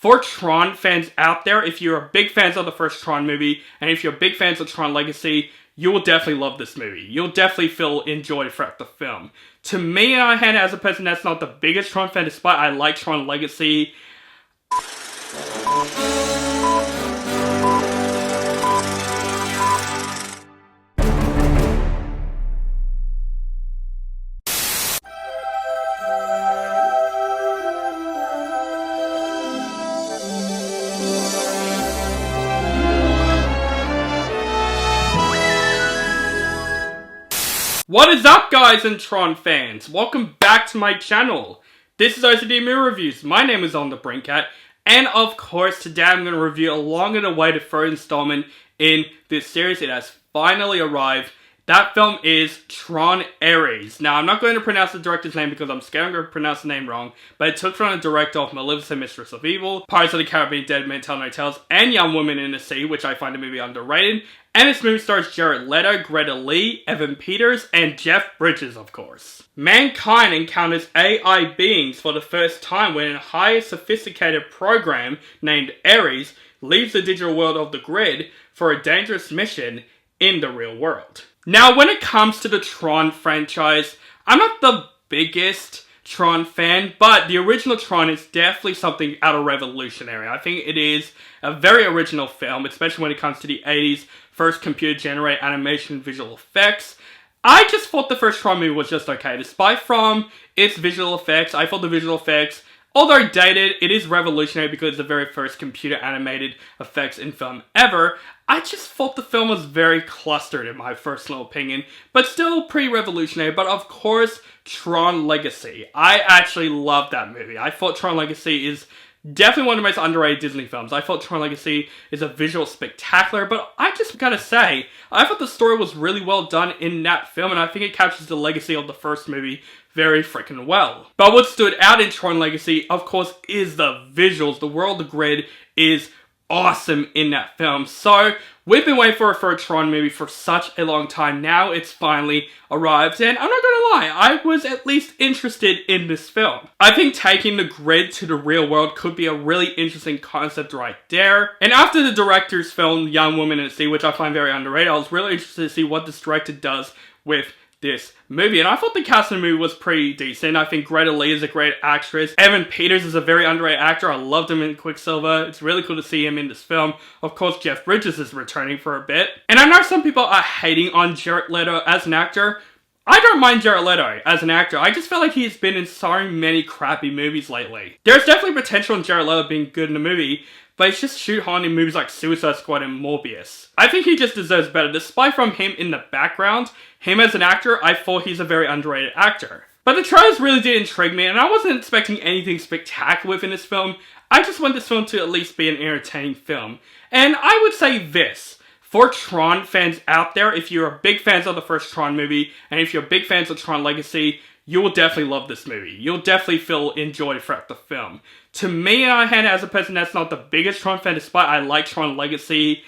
For Tron fans out there, if you're big fans of the first Tron movie, and if you're big fans of Tron Legacy, you will definitely love this movie. You'll definitely feel enjoyed throughout the film. To me, on the other hand, as a person that's not the biggest Tron fan, despite I like Tron Legacy, what is up, guys and Tron fans? Welcome back to my channel. This is OCD Movie Reviews. My name is On The Brinkcat, and of course today I'm going to review a long and awaited third installment in this series. It has finally arrived. That film is Tron Ares. Now, I'm not going to pronounce the director's name because I'm scared I'm going to pronounce the name wrong, but it took from the director of Maleficent, Mistress of Evil, Pirates of the Caribbean, Dead Men Tell No Tales, and Young Woman in the Sea, which I find the movie underrated. And this movie stars Jared Leto, Greta Lee, Evan Peters, and Jeff Bridges, of course. Mankind encounters AI beings for the first time when a highly sophisticated program named Ares leaves the digital world of the grid for a dangerous mission in the real world. Now, when it comes to the Tron franchise, I'm not the biggest Tron fan, but the original Tron is definitely something out of revolutionary. I think it is a very original film, especially when it comes to the 80s first computer-generated animation visual effects. I just thought the first Tron movie was just okay. Despite from its visual effects, I thought the visual effects, although dated, it is revolutionary because it's the very first computer animated effects in film ever. I just thought the film was very clustered in my personal opinion, but still pretty revolutionary. But of course, Tron Legacy. I actually love that movie. I thought Tron Legacy is definitely one of the most underrated Disney films. I thought Tron Legacy is a visual spectacular, but I just gotta say, I thought the story was really well done in that film, and I think it captures the legacy of the first movie very freaking well. But what stood out in Tron Legacy, of course, is the visuals. The world, the grid is awesome in that film. So, we've been waiting for a third Tron movie for such a long time. Now it's finally arrived, and I'm not gonna lie, I was at least interested in this film. I think taking the grid to the real world could be a really interesting concept right there. And after the director's film, Young Woman in the Sea, which I find very underrated, I was really interested to see what this director does with this movie, and I thought the cast of the movie was pretty decent. I think Greta Lee is a great actress. Evan Peters is a very underrated actor. I loved him in Quicksilver. It's really cool to see him in this film. Of course, Jeff Bridges is returning for a bit. And I know some people are hating on Jared Leto as an actor. I don't mind Jared Leto as an actor. I just feel like he's been in so many crappy movies lately. There's definitely potential in Jared Leto being good in the movie, but he's just shoehorned in movies like Suicide Squad and Morbius. I think he just deserves better. Despite from him in the background, him as an actor, I thought he's a very underrated actor. But the trailers really did intrigue me, and I wasn't expecting anything spectacular within this film. I just want this film to at least be an entertaining film. And I would say this. For Tron fans out there, if you're big fans of the first Tron movie, and if you're big fans of Tron Legacy, you will definitely love this movie. You'll definitely feel enjoyed throughout the film. To me, on the other hand, as a person that's not the biggest Tron fan, despite I like Tron Legacy,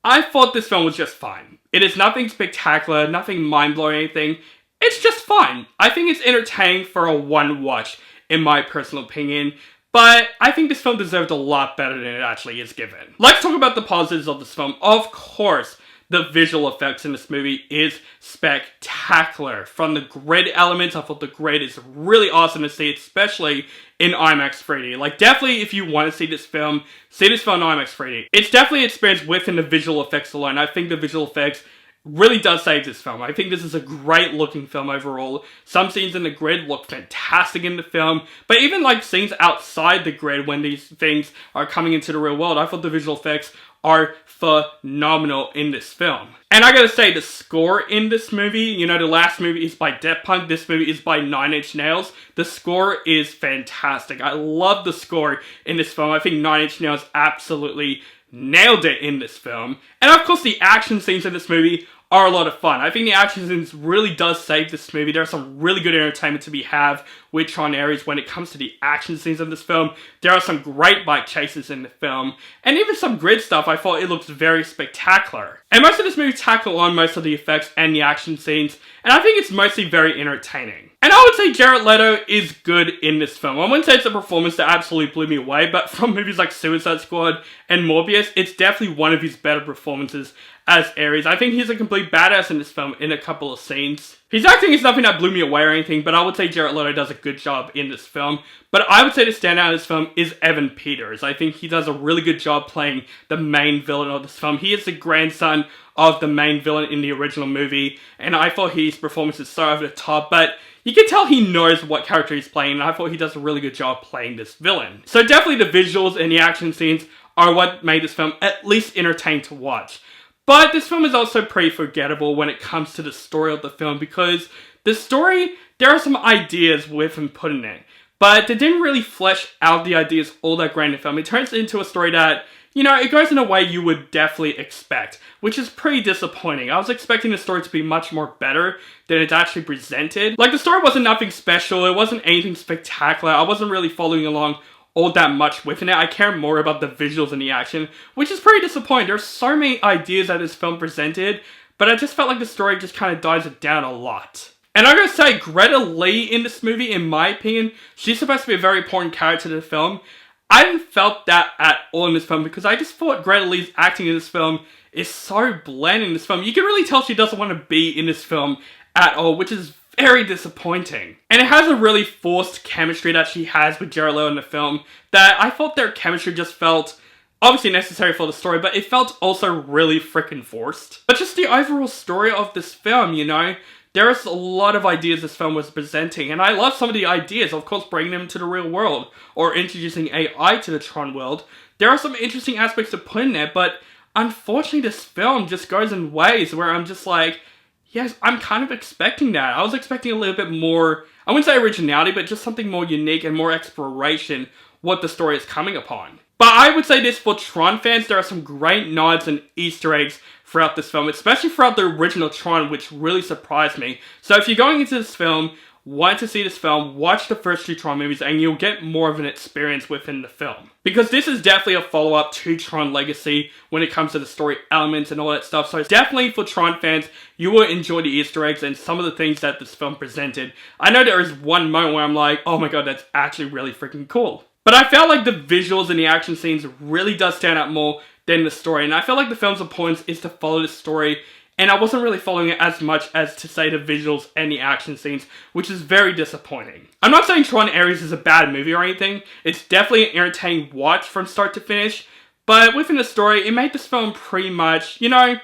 I thought this film was just fine. It is nothing spectacular, nothing mind-blowing or anything. It's just fine. I think it's entertaining for a one watch, in my personal opinion. But I think this film deserved a lot better than it actually is given. Let's talk about the positives of this film. Of course, the visual effects in this movie is spectacular. From the grid elements, I thought the grid is really awesome to see, especially in IMAX 3D. Like, definitely if you want to see this film in IMAX 3D. It's definitely an experience within the visual effects alone. I think the visual effects really does save this film. I think this is a great looking film overall. Some scenes in the grid look fantastic in the film, but even like scenes outside the grid when these things are coming into the real world, I thought the visual effects are phenomenal in this film. And I gotta say, the score in this movie, you know, the last movie is by Daft Punk, this movie is by Nine Inch Nails. The score is fantastic. I love the score in this film. I think Nine Inch Nails absolutely nailed it in this film. And of course, the action scenes in this movie are a lot of fun. I think the action scenes really does save this movie. There's some really good entertainment to be had with Tron Ares when it comes to the action scenes in this film. There are some great bike chases in the film, and even some grid stuff. I thought it looks very spectacular. And most of this movie tackle on most of the effects and the action scenes, and I think it's mostly very entertaining. And I would say Jared Leto is good in this film. I wouldn't say it's a performance that absolutely blew me away, but from movies like Suicide Squad and Morbius, it's definitely one of his better performances as Ares. I think he's a complete badass in this film in a couple of scenes. His acting is nothing that blew me away or anything, but I would say Jared Leto does a good job in this film. But I would say the standout in this film is Evan Peters. I think he does a really good job playing the main villain of this film. He is the grandson of the main villain in the original movie, and I thought his performance is so over the top, but you can tell he knows what character he's playing, and I thought he does a really good job playing this villain. So definitely the visuals and the action scenes are what made this film at least entertaining to watch. But this film is also pretty forgettable when it comes to the story of the film, because the story, there are some ideas with him put in it, but they didn't really flesh out the ideas all that great in the film. It turns into a story that, you know, it goes in a way you would definitely expect, which is pretty disappointing. I was expecting the story to be much more better than it's actually presented. Like, the story wasn't nothing special, it wasn't anything spectacular, I wasn't really following along all that much within it. I care more about the visuals and the action, which is pretty disappointing. There's so many ideas that this film presented, but I just felt like the story just kind of dies it down a lot. And I'm gonna say, Greta Lee in this movie, in my opinion, she's supposed to be a very important character to the film. I didn't felt that at all in this film, because I just thought Greta Lee's acting in this film is so bland in this film. You can really tell she doesn't want to be in this film at all, which is very disappointing. And it has a really forced chemistry that she has with Jared Leto in the film, that I thought their chemistry just felt obviously necessary for the story, but it felt also really freaking forced. But just the overall story of this film, you know, there's a lot of ideas this film was presenting, and I love some of the ideas, of course, bringing them to the real world, or introducing AI to the Tron world. There are some interesting aspects to put in there, but unfortunately this film just goes in ways where I'm just like, yes, I'm kind of expecting that. I was expecting a little bit more, I wouldn't say originality, but just something more unique and more exploration what the story is coming upon. But I would say this, for Tron fans, there are some great nods and Easter eggs throughout this film, especially throughout the original Tron, which really surprised me. So if you're going into this film, want to see this film, watch the first two Tron movies and you'll get more of an experience within the film. Because this is definitely a follow-up to Tron Legacy when it comes to the story elements and all that stuff. So definitely for Tron fans, you will enjoy the Easter eggs and some of the things that this film presented. I know there is one moment where I'm like, oh my god, that's actually really freaking cool. But I felt like the visuals and the action scenes really does stand out more than the story. And I feel like the film's importance is to follow the story, and I wasn't really following it as much as to say the visuals and the action scenes, which is very disappointing. I'm not saying Tron Ares is a bad movie or anything. It's definitely an entertaining watch from start to finish, but within the story, it made this film pretty much, you know,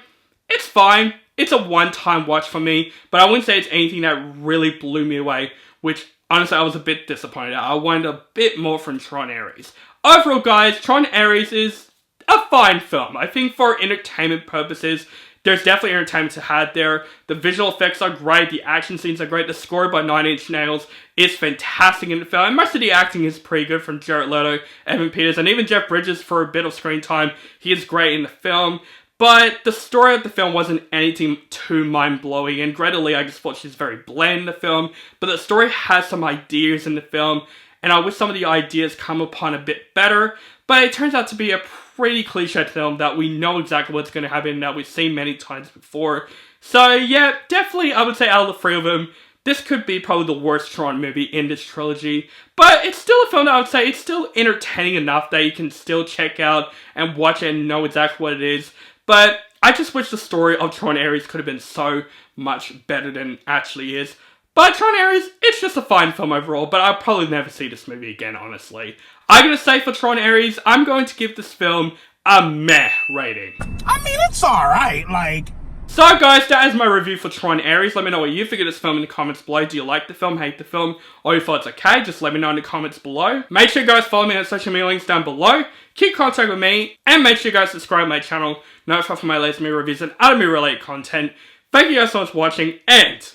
it's fine. It's a one-time watch for me, but I wouldn't say it's anything that really blew me away, which honestly I was a bit disappointed at. I wanted a bit more from Tron Ares. Overall, guys, Tron Ares is a fine film. I think for entertainment purposes, there's definitely entertainment to have there. The visual effects are great, the action scenes are great, the score by Nine Inch Nails is fantastic in the film, and most of the acting is pretty good from Jared Leto, Evan Peters, and even Jeff Bridges for a bit of screen time. He is great in the film, but the story of the film wasn't anything too mind-blowing, and Greta Lee, I just thought she's very bland in the film, but the story has some ideas in the film, and I wish some of the ideas come upon a bit better, but it turns out to be a pretty cliched film that we know exactly what's going to happen, that we've seen many times before. So yeah, definitely I would say out of the three of them, this could be probably the worst Tron movie in this trilogy, but it's still a film that I would say it's still entertaining enough that you can still check out and watch it and know exactly what it is. But I just wish the story of Tron Ares could have been so much better than it actually is. But Tron Ares, it's just a fine film overall, but I'll probably never see this movie again, honestly. I'm going to say for Tron Ares, I'm going to give this film a meh rating. I mean, it's alright, like... So guys, that is my review for Tron Ares. Let me know what you think of this film in the comments below. Do you like the film, hate the film, or you thought it's okay? Just let me know in the comments below. Make sure you guys follow me on social media links down below. Keep contact with me, and make sure you guys subscribe to my channel, notify for my latest movie reviews and other movie related content. Thank you guys so much for watching, and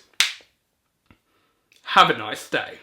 have a nice day.